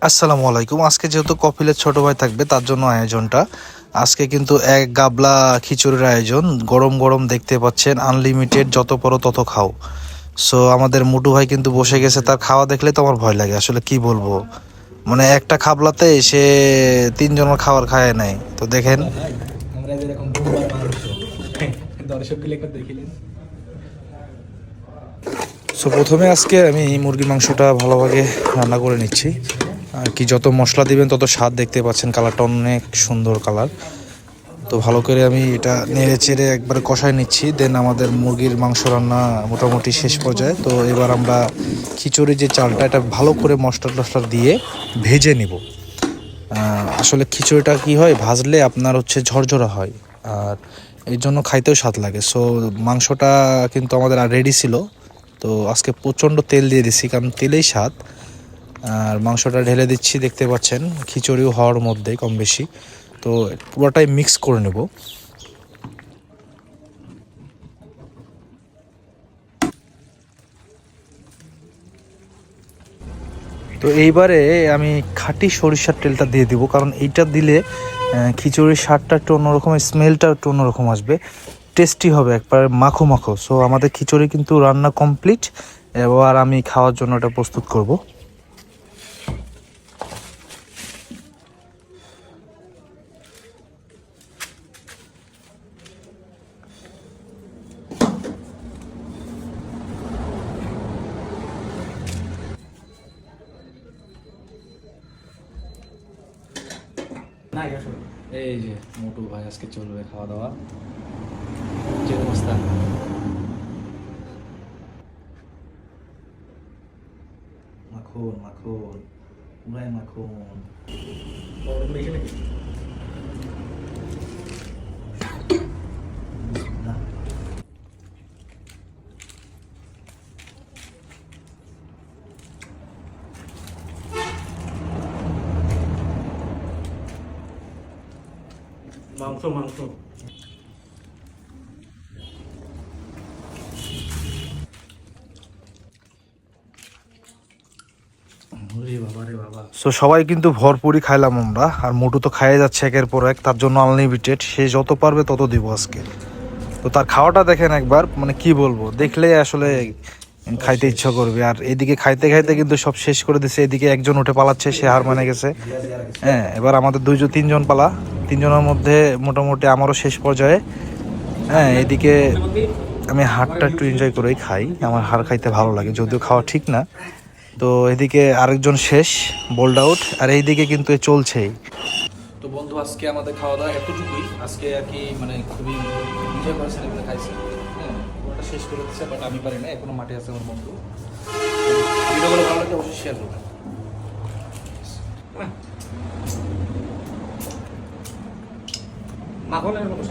আসসালামু আলাইকুম। আজকে যেহেতু কপিলের ছোট ভাই থাকবে তার জন্য আয়োজনটা। আজকে কিন্তু এক গাবলা খিচুড়ির আয়োজন, গরম গরম দেখতে পাচ্ছেন, আনলিমিটেড, যত পারো তত খাও। সো আমাদের মুটু ভাই কিন্তু বসে গেছে, তার খাওয়া দেখলে তো আমার ভয় লাগে, আসলে কি বলবো, মানে একটা খাবলাতে সে তিনজনের খাবার খায় নাই, তো দেখেন। সো প্রথমে আজকে আমি মুরগির মাংসটা ভালোভাবে রান্না করে নিচ্ছি। আর কি, যত মশলা দিবেন তত স্বাদ, দেখতে পাচ্ছেন কালারটা অনেক সুন্দর কালার। তো ভালো করে আমি এটা নেড়ে চেড়ে একবারে কষায় নিচ্ছি। দেন আমাদের মুরগির মাংস রান্না মোটামুটি শেষ পর্যায়ে। তো এবার আমরা খিচুড়ি যে চালটা, এটা ভালো করে মশলা টশলা দিয়ে ভেজে নিব। আসলে খিচুড়িটা কি হয়, ভাজলে আপনার হচ্ছে ঝরঝরা হয়, আর এর জন্য খাইতেও স্বাদ লাগে। সো মাংসটা কিন্তু আমাদের আর রেডি ছিল। তো আজকে প্রচণ্ড তেল দিয়ে দিচ্ছি, কারণ তেলেই স্বাদ। আর মাংসটা ঢেলে দিচ্ছি, দেখতে পাচ্ছেন খিচুড়িও হওয়ার মধ্যে কম বেশি। তো পুরোটাই মিক্স করে নেব। তো এইবারে আমি খাঁটি সরিষার তেলটা দিয়ে দিব, কারণ এইটা দিলে খিচুড়ির স্বাদটা একটু অন্যরকম, স্মেলটা একটু অন্যরকম আসবে, টেস্টি হবে, একবার মাখো মাখো। সো আমাদের খিচুড়ি কিন্তু রান্না কমপ্লিট। এবার আমি খাওয়ার জন্য এটা প্রস্তুত করব। এই যে মোটু ভাই আজকে চলবে খাওয়া দাওয়া, যে অবস্থা। মাখন মাখন, পুরাই মাখন। মাংস মাংস সো সবাই কিন্তু ভরপুরই খাইলাম আমরা, আর মোটু তো খাইয়ে যাচ্ছে একের পর এক, তার জন্য আনলিমিটেড, সে যত পারবে তত দিব আজকে। তো তার খাওয়াটা দেখেন একবার, মানে কি বলবো, দেখলেই আসলে খাইতে ইচ্ছা করবে। আর এদিকে খাইতে খাইতে কিন্তু সব শেষ করে দিছে, এদিকে একজন উঠে পালাচ্ছে, সে হার মানে গেছে। হ্যাঁ, এবার আমাদের তিনজন পালা, তিনজনের মধ্যে মোটামুটি আমারও শেষ পর্যায়ে। হ্যাঁ, এদিকে আমি হাড়টা একটু এনজয় করেই খাই, আমার হাড় খাইতে ভালো লাগে, যদিও খাওয়া ঠিক না। তো এদিকে আরেকজন শেষ, বোল্ড আউট, আর এইদিকে কিন্তু চলছেই। তো বন্ধু, আজকে আমাদের খাওয়া দাওয়া এতটুকুই আজকে আর কি, মানে খুবই এনজয় করেছেন এগুলো খাইছে। হ্যাঁ, পুরোটা শেষ করে দিচ্ছে, বাট আমি পারি না, এখনো মাঠে আছে আমার বন্ধু। ভিডিওগুলো ভালো লাগে অবশ্যই শেয়ার করবেন। মাখনের মতো